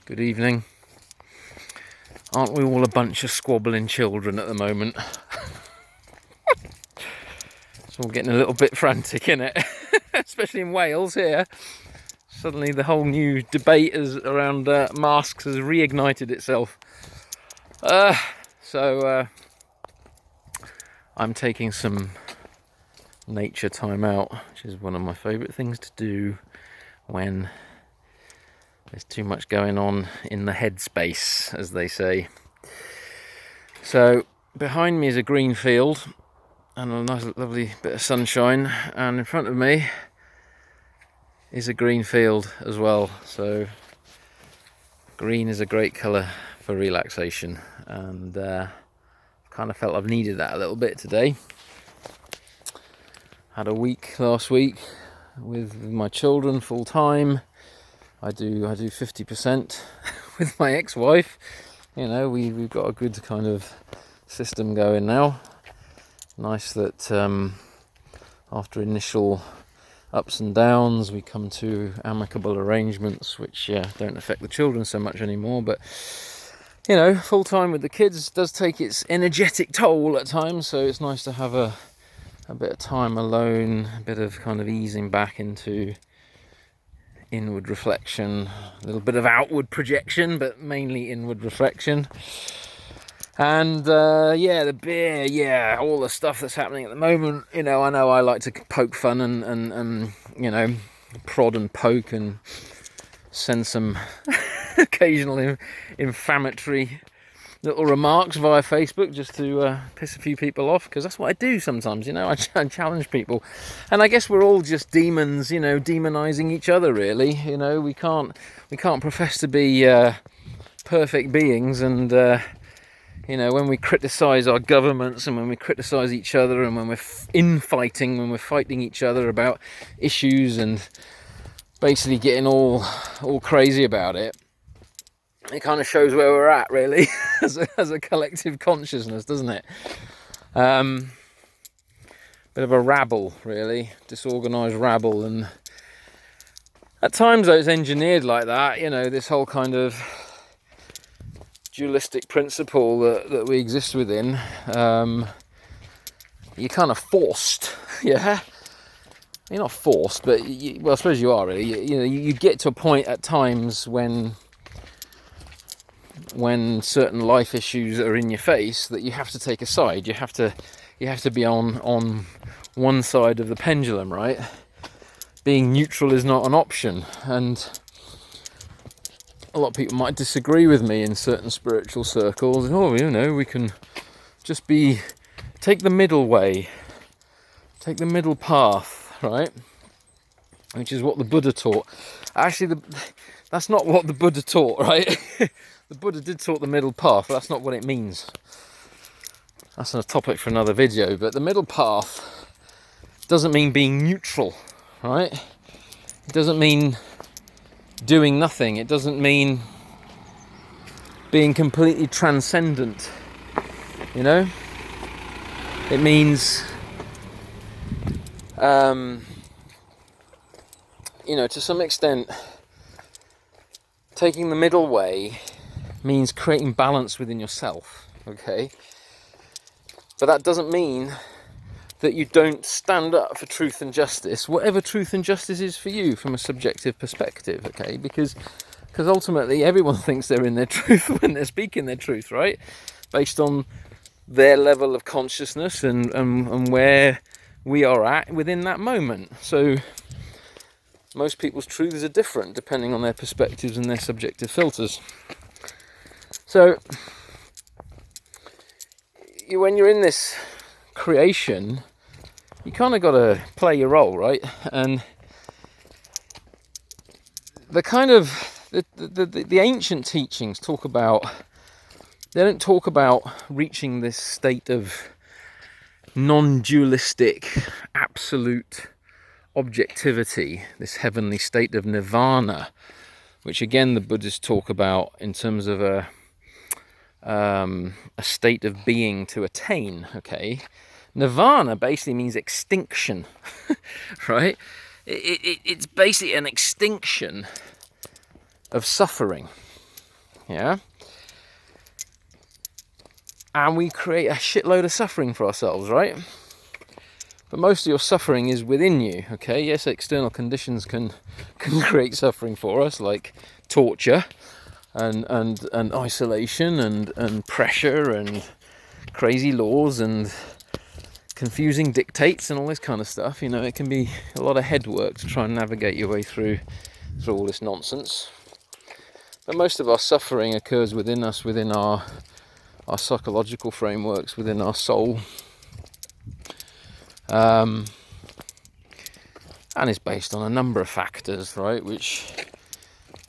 Good evening. Aren't we all a bunch of squabbling children at the moment? It's all getting a little bit frantic, isn't it? Especially in Wales here. Suddenly the whole new debate around masks has reignited itself. So I'm taking some nature time out, which is one of my favourite things to do when there's too much going on in the headspace, as they say. So behind me is a green field and a nice lovely bit of sunshine, and in front of me is a green field as well. So green is a great colour for relaxation, and kind of felt I've needed that a little bit today. Had a week last week with my children full time. I do 50% with my ex-wife. You know, we've got a good kind of system going now. Nice that after initial ups and downs, we come to amicable arrangements which don't affect the children so much anymore. But you know, full time with the kids does take its energetic toll at times, so it's nice to have a bit of time alone, a bit of kind of easing back into inward reflection, a little bit of outward projection, but mainly inward reflection. And the beer, all the stuff that's happening at the moment. You know I like to poke fun and you know, prod and poke and send some occasional inflammatory little remarks via Facebook just to piss a few people off, because that's what I do sometimes. You know, I challenge people, and I guess we're all just demons, you know, demonizing each other. Really, you know, we can't profess to be perfect beings, and you know, when we criticize our governments and when we criticize each other and when we're infighting, when we're fighting each other about issues and basically getting all crazy about it, it kind of shows where we're at, really, as a collective consciousness, doesn't it? Bit of a rabble, really, disorganised rabble, and at times though it's engineered like that. You know, this whole kind of dualistic principle that we exist within. You're kind of forced, yeah. You're not forced, but well, I suppose you are really. You know, you get to a point at times when certain life issues are in your face that you have to take a side. You have to be on one side of the pendulum, right? Being neutral is not an option, and a lot of people might disagree with me in certain spiritual circles. Oh, you know, we can just take the middle way, take the middle path, right? Which is what the Buddha taught. Actually, that's not what the Buddha taught, right? The Buddha did talk the middle path, but that's not what it means. That's a topic for another video. But the middle path doesn't mean being neutral, right? It doesn't mean doing nothing. It doesn't mean being completely transcendent, you know? It means, you know, to some extent, taking the middle way means creating balance within yourself, okay? But that doesn't mean that you don't stand up for truth and justice, whatever truth and justice is for you from a subjective perspective, okay? Because ultimately everyone thinks they're in their truth when they're speaking their truth, right? Based on their level of consciousness and where we are at within that moment. So most people's truths are different depending on their perspectives and their subjective filters. So when you're in this creation, you kind of got to play your role, right? And the kind of the ancient teachings talk about, they don't talk about reaching this state of non-dualistic absolute objectivity, this heavenly state of nirvana, which again the Buddhists talk about in terms of a state of being to attain, okay? Nirvana basically means extinction, right? It's basically an extinction of suffering, yeah? And we create a shitload of suffering for ourselves, right? But most of your suffering is within you, okay? Yes, external conditions can create suffering for us, like torture and isolation and pressure and crazy laws and confusing dictates and all this kind of stuff. You know, it can be a lot of head work to try and navigate your way through all this nonsense. But most of our suffering occurs within us, within our psychological frameworks, within our soul. And it's based on a number of factors, right? Which,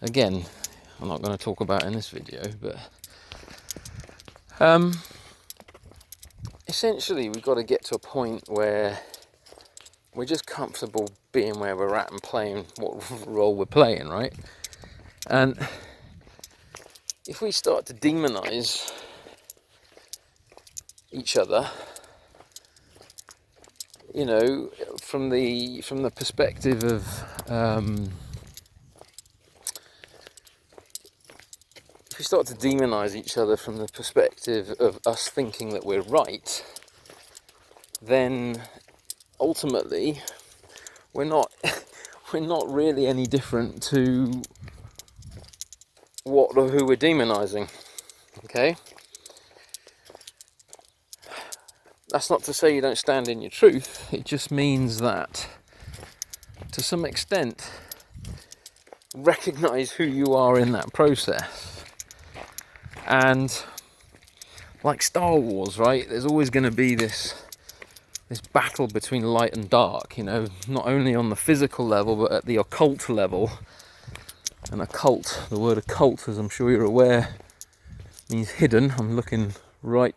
again, I'm not going to talk about in this video, but essentially we've got to get to a point where we're just comfortable being where we're at and playing what role we're playing, right? And if we start to demonize each other, you know, from the perspective of if we start to demonize each other from the perspective of us thinking that we're right, then ultimately we're not really any different to who we're demonizing. Okay? That's not to say you don't stand in your truth. It just means that, to some extent, recognize who you are in that process. And like Star Wars, right? There's always going to be this battle between light and dark, you know, not only on the physical level, but at the occult level. And occult, the word occult, as I'm sure you're aware, means hidden. I'm looking right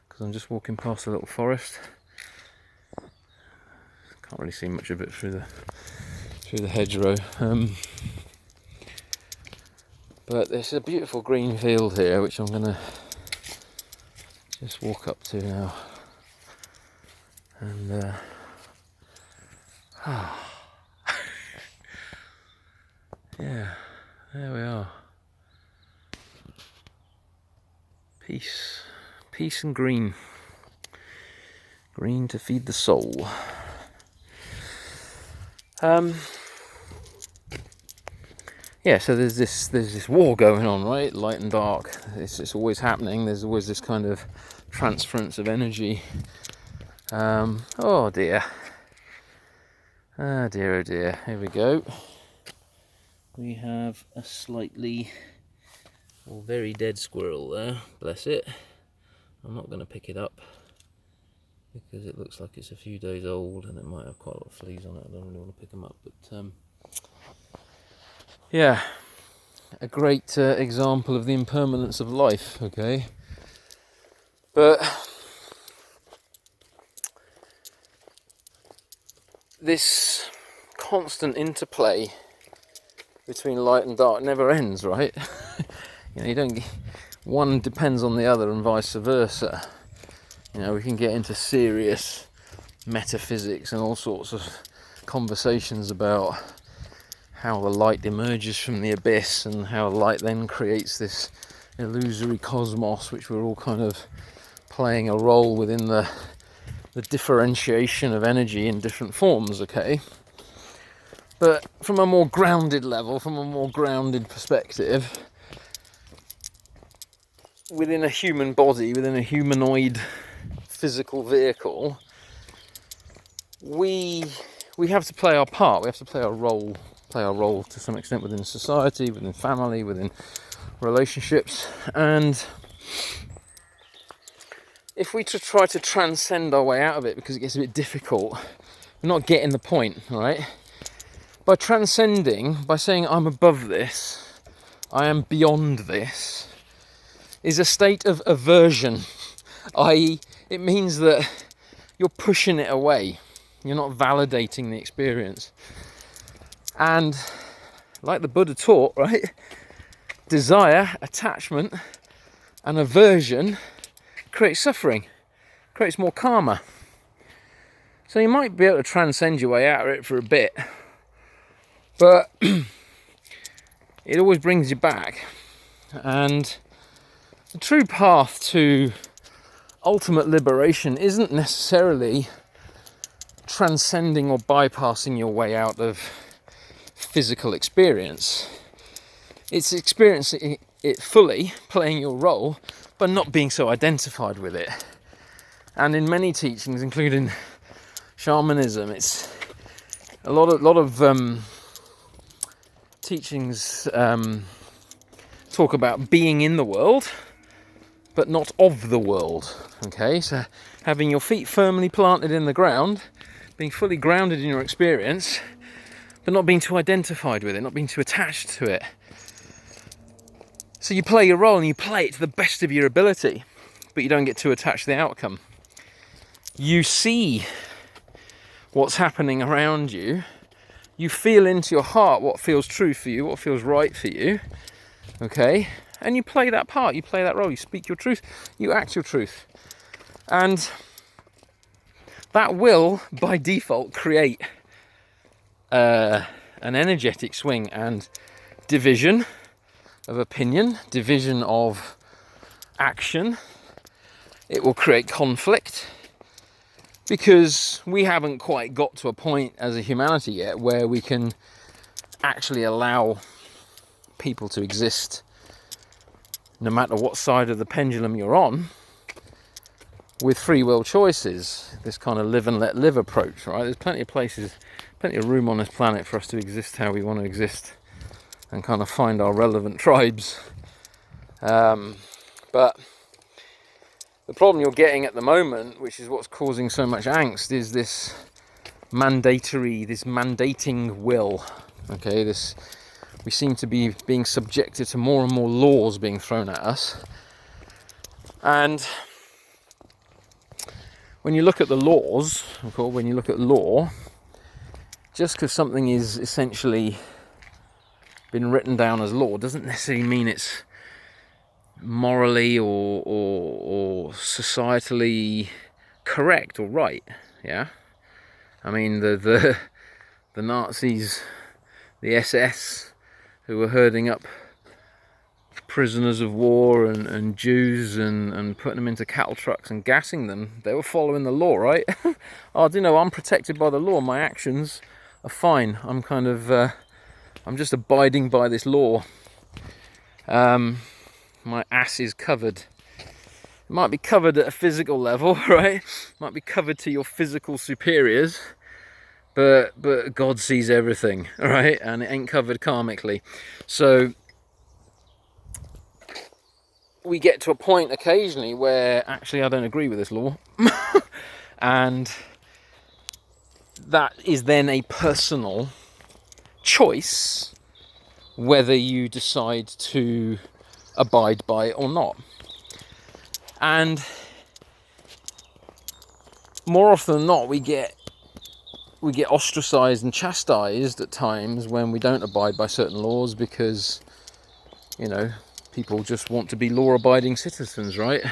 because I'm just walking past a little forest. Can't really see much of it through the hedgerow. But there's a beautiful green field here, which I'm going to just walk up to now. And yeah, there we are. Peace and green. Green to feed the soul. Yeah, so there's this war going on, right? Light and dark. It's always happening. There's always this kind of transference of energy. Oh dear. Ah dear, oh dear. Here we go. We have a slightly, or very dead squirrel there. Bless it. I'm not going to pick it up because it looks like it's a few days old and it might have quite a lot of fleas on it. I don't really want to pick them up, but yeah, a great example of the impermanence of life, okay? But this constant interplay between light and dark never ends, right? You know, you don't. One depends on the other, and vice versa. You know, we can get into serious metaphysics and all sorts of conversations about how the light emerges from the abyss and how light then creates this illusory cosmos, which we're all kind of playing a role within the differentiation of energy in different forms, okay? But from a more grounded level, from a more grounded perspective, within a human body, within a humanoid physical vehicle, we have to play our part. We have to play our role to some extent within society, within family, within relationships. And if we try to transcend our way out of it, because it gets a bit difficult, we're not getting the point, right? By transcending, by saying I'm above this, I am beyond this, is a state of aversion, i.e. it means that you're pushing it away, you're not validating the experience. And like the Buddha taught, right, desire, attachment and aversion creates suffering, creates more karma. So you might be able to transcend your way out of it for a bit, but it always brings you back. And the true path to ultimate liberation isn't necessarily transcending or bypassing your way out of physical experience. It's experiencing it fully, playing your role, but not being so identified with it. And in many teachings, including shamanism, it's a lot of teachings talk about being in the world, but not of the world. Okay, so having your feet firmly planted in the ground, being fully grounded in your experience, but not being too identified with it, not being too attached to it. So you play your role and you play it to the best of your ability, but you don't get too attached to the outcome. You see what's happening around you. You feel into your heart what feels true for you, what feels right for you. Okay? And you play that part, you play that role, you speak your truth, you act your truth. And that will, by default, create an energetic swing and division of opinion, division of action. It will create conflict, because we haven't quite got to a point as a humanity yet where we can actually allow people to exist no matter what side of the pendulum you're on, with free will choices, this kind of live and let live approach, right? There's plenty of places, plenty of room on this planet for us to exist how we want to exist and kind of find our relevant tribes. But the problem you're getting at the moment, which is what's causing so much angst, is this mandating will. Okay, we seem to be being subjected to more and more laws being thrown at us. And when you look at the laws, when you look at law, just because something is essentially been written down as law doesn't necessarily mean it's morally or societally correct or right. Yeah, I mean the Nazis, the SS, who were herding up prisoners of war and Jews and putting them into cattle trucks and gassing them, they were following the law, right? I'm protected by the law, my actions are fine, I'm just abiding by this law. My ass is covered. It might be covered at a physical level, right? Might be covered to your physical superiors, but God sees everything, right? And it ain't covered karmically. So we get to a point occasionally where actually I don't agree with this law. And that is then a personal choice whether you decide to abide by it or not. And more often than not, we get ostracized and chastised at times when we don't abide by certain laws, because people just want to be law-abiding citizens, right?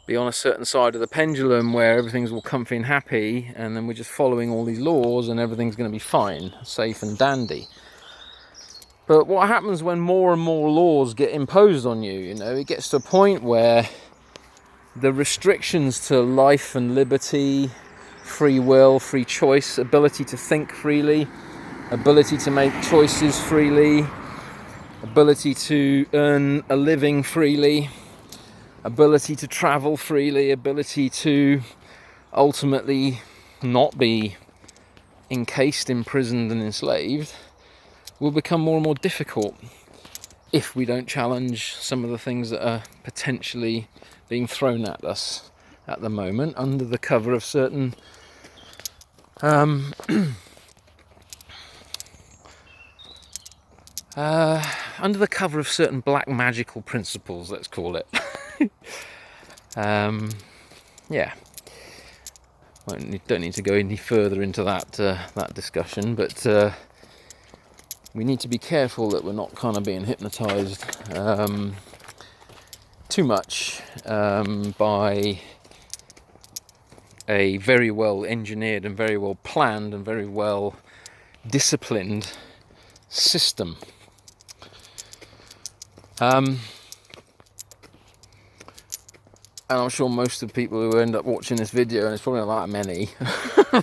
Be on a certain side of the pendulum where everything's all comfy and happy, and then we're just following all these laws and everything's going to be fine, safe and dandy. But what happens when more and more laws get imposed on you? It gets to a point where the restrictions to life and liberty, free will, free choice, ability to think freely, ability to make choices freely, ability to earn a living freely, ability to travel freely, ability to ultimately not be encased, imprisoned and enslaved, will become more and more difficult if we don't challenge some of the things that are potentially being thrown at us at the moment under the cover of certain under the cover of certain black magical principles, let's call it. Yeah, don't need to go any further into that discussion, but we need to be careful that we're not kind of being hypnotized too much by a very well engineered and very well planned and very well disciplined system. And I'm sure most of the people who end up watching this video, and it's probably not that many,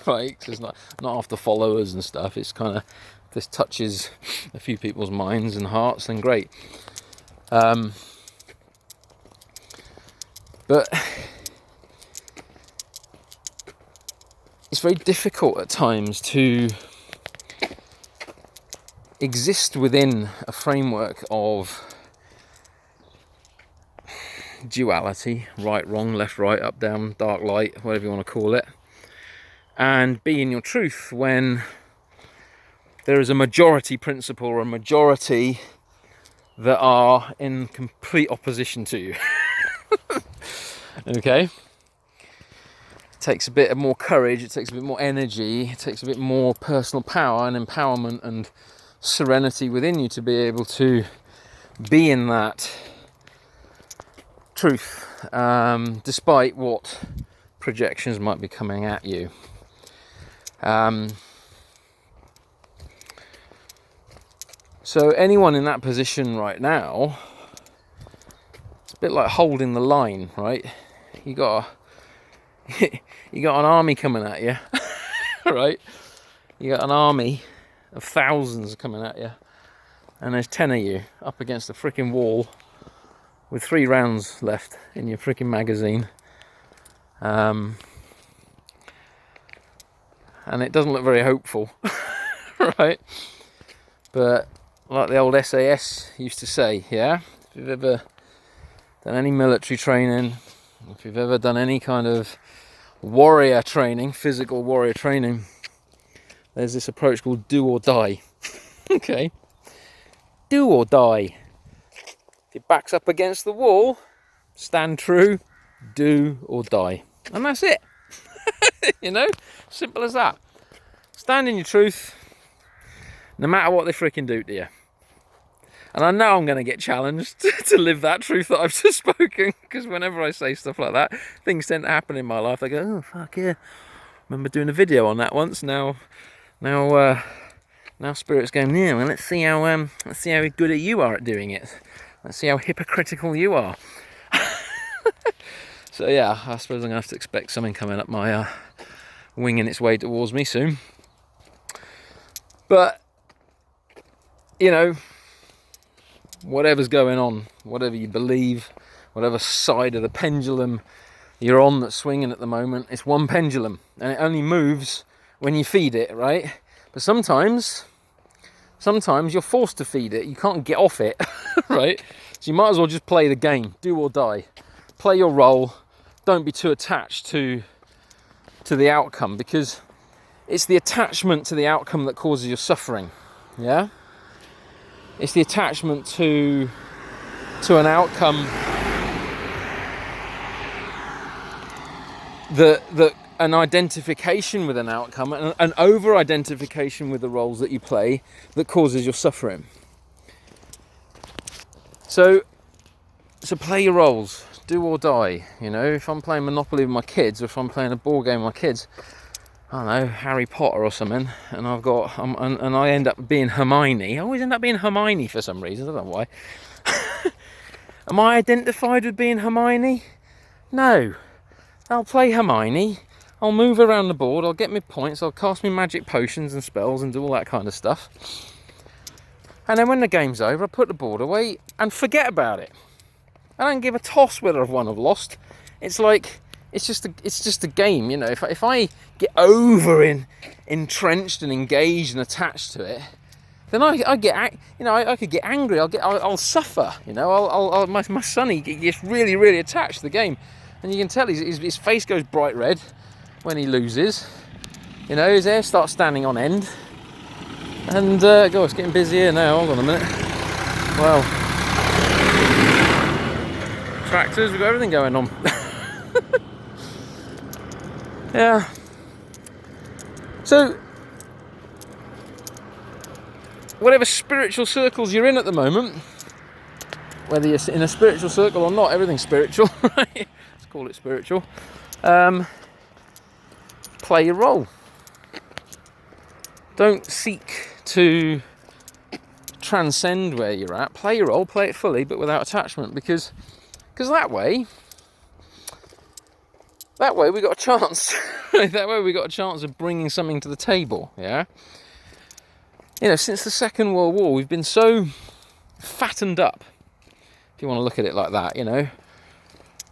right? Because it's not after followers and stuff. It's kind of, if this touches a few people's minds and hearts, then great. But it's very difficult at times to exist within a framework of duality, right, wrong, left, right, up, down, dark, light, whatever you want to call it, and be in your truth when there is a majority principle or a majority that are in complete opposition to you. Okay? It takes a bit more courage, it takes a bit more energy, it takes a bit more personal power and empowerment and serenity within you to be able to be in that truth, despite what projections might be coming at you. So anyone in that position right now, it's a bit like holding the line, right? You got an army coming at you, right? You got an army of thousands coming at you, and there's 10 of you up against a freaking wall with 3 rounds left in your freaking magazine, and it doesn't look very hopeful, right? But like the old SAS used to say, yeah, if you've ever done any military training, if you've ever done any kind of warrior training, physical warrior training, there's this approach called do or die. Okay, do or die. If your back's up against the wall, stand true, do or die. And that's it. You know, simple as that. Stand in your truth, no matter what they freaking do to you. And I know I'm going to get challenged to live that truth that I've just spoken, because whenever I say stuff like that, things tend to happen in my life. I go, oh fuck yeah, remember doing a video on that once. Now Spirit's going, yeah, well, let's see how good you are at doing it. Let's see how hypocritical you are. So yeah, I suppose I'm going to have to expect something coming up my winging its way towards me soon. But, you know, whatever's going on, whatever you believe, whatever side of the pendulum you're on that's swinging at the moment, it's one pendulum, and it only moves when you feed it, right? But sometimes you're forced to feed it. You can't get off it, right? So you might as well just play the game, do or die. Play your role. Don't be too attached to the outcome, because it's the attachment to the outcome that causes your suffering. Yeah? It's the attachment to an outcome that an identification with an outcome, an over-identification with the roles that you play, that causes your suffering. So play your roles, do or die. You know, if I'm playing Monopoly with my kids, or if I'm playing a board game with my kids, I don't know, Harry Potter or something, and I end up being Hermione. I always end up being Hermione for some reason. I don't know why. Am I identified with being Hermione? No. I'll play Hermione. I'll move around the board. I'll get my points. I'll cast my magic potions and spells and do all that kind of stuff. And then when the game's over, I put the board away and forget about it. I don't give a toss whether I've won or lost. It's like, it's just a game, you know. If I get entrenched and engaged and attached to it, then I could get angry. I'll suffer, you know. My son, he gets really, really attached to the game, and you can tell his face goes bright red when he loses. You know, his hair starts standing on end, and it's getting busier now. Hold on a minute. Well, tractors, we've got everything going on. Yeah. So, whatever spiritual circles you're in at the moment, whether you're in a spiritual circle or not, everything's spiritual, right? Let's call it spiritual. Play your role. Don't seek to transcend where you're at. Play your role, play it fully, but without attachment, because that way we got a chance. That way we got a chance of bringing something to the table. Yeah. You know, since the Second World War, we've been so fattened up, if you want to look at it like that. You know,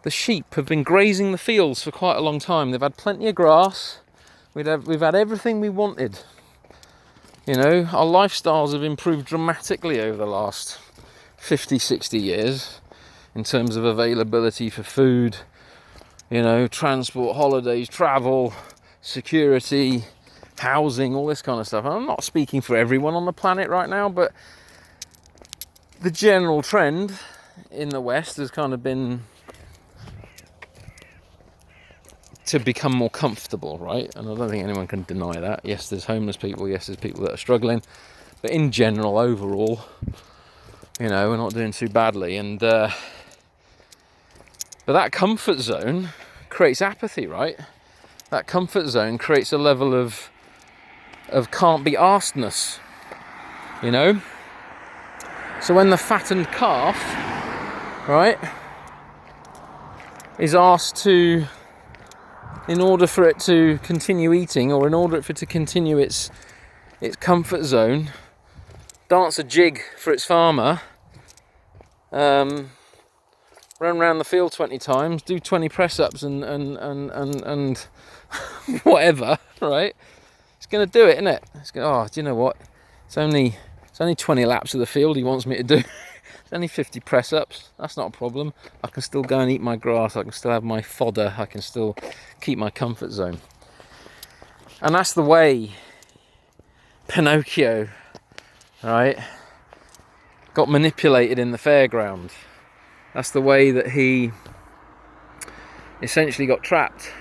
the sheep have been grazing the fields for quite a long time. They've had plenty of grass. We've had everything we wanted. You know, our lifestyles have improved dramatically over the last 50, 60 years in terms of availability for food, you know, transport, holidays, travel, security, housing, all this kind of stuff. I'm not speaking for everyone on the planet right now, but the general trend in the West has kind of been to become more comfortable, right? And I don't think anyone can deny that. Yes, there's homeless people. Yes, there's people that are struggling. But in general, overall, you know, we're not doing too badly. And but that comfort zone creates apathy, right? That comfort zone creates a level of can't be arsedness, you know? So when the fattened calf, right, is asked to, in order for it to continue eating, or in order for it to continue its comfort zone, dance a jig for its farmer, run around the field 20 times, do 20 press-ups and whatever, right? It's going to do it, isn't it? It's going, oh, do you know what? It's only 20 laps of the field he wants me to do. It's only 50 press-ups. That's not a problem. I can still go and eat my grass. I can still have my fodder. I can still keep my comfort zone. And that's the way Pinocchio, right, got manipulated in the fairground. That's the way that he essentially got trapped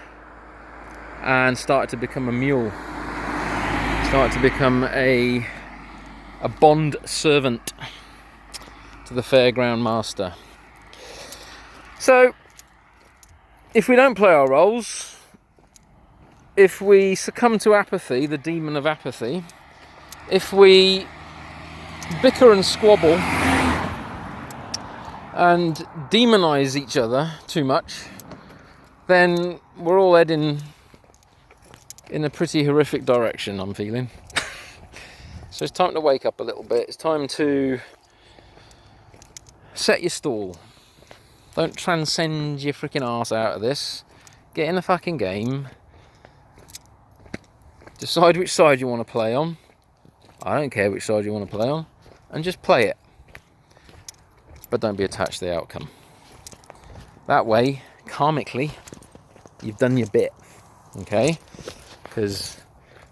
and started to become a mule. Started to become a bond servant to the fairground master. So, if we don't play our roles, if we succumb to apathy, the demon of apathy, if we bicker and squabble and demonize each other too much, then we're all heading in a pretty horrific direction, I'm feeling. So it's time to wake up a little bit. It's time to set your stall. Don't transcend your freaking arse out of this. Get in the fucking game. Decide which side you want to play on. I don't care which side you want to play on. And just play it. But don't be attached to the outcome. That way, karmically, you've done your bit. Okay? Because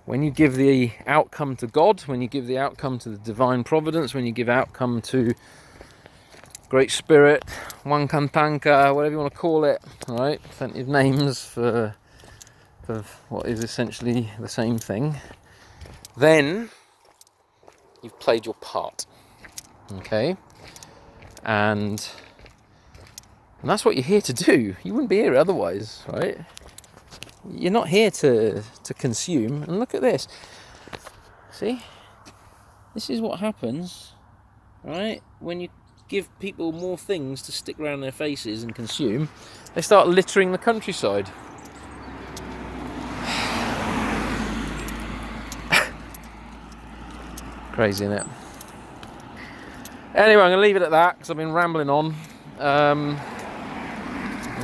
when you give the outcome to God, when you give the outcome to the divine providence, when you give outcome to Great Spirit, Wankanpanka, whatever you want to call it, all right? Plenty of names for what is essentially the same thing. Then you've played your part, okay? And that's what you're here to do. You wouldn't be here otherwise, right? You're not here to consume. And look at this. See? This is what happens, right? When you give people more things to stick around their faces and consume, they start littering the countryside. Crazy, isn't it? Anyway, I'm going to leave it at that because I've been rambling on. I'm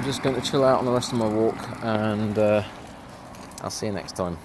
just going to chill out on the rest of my walk, and I'll see you next time.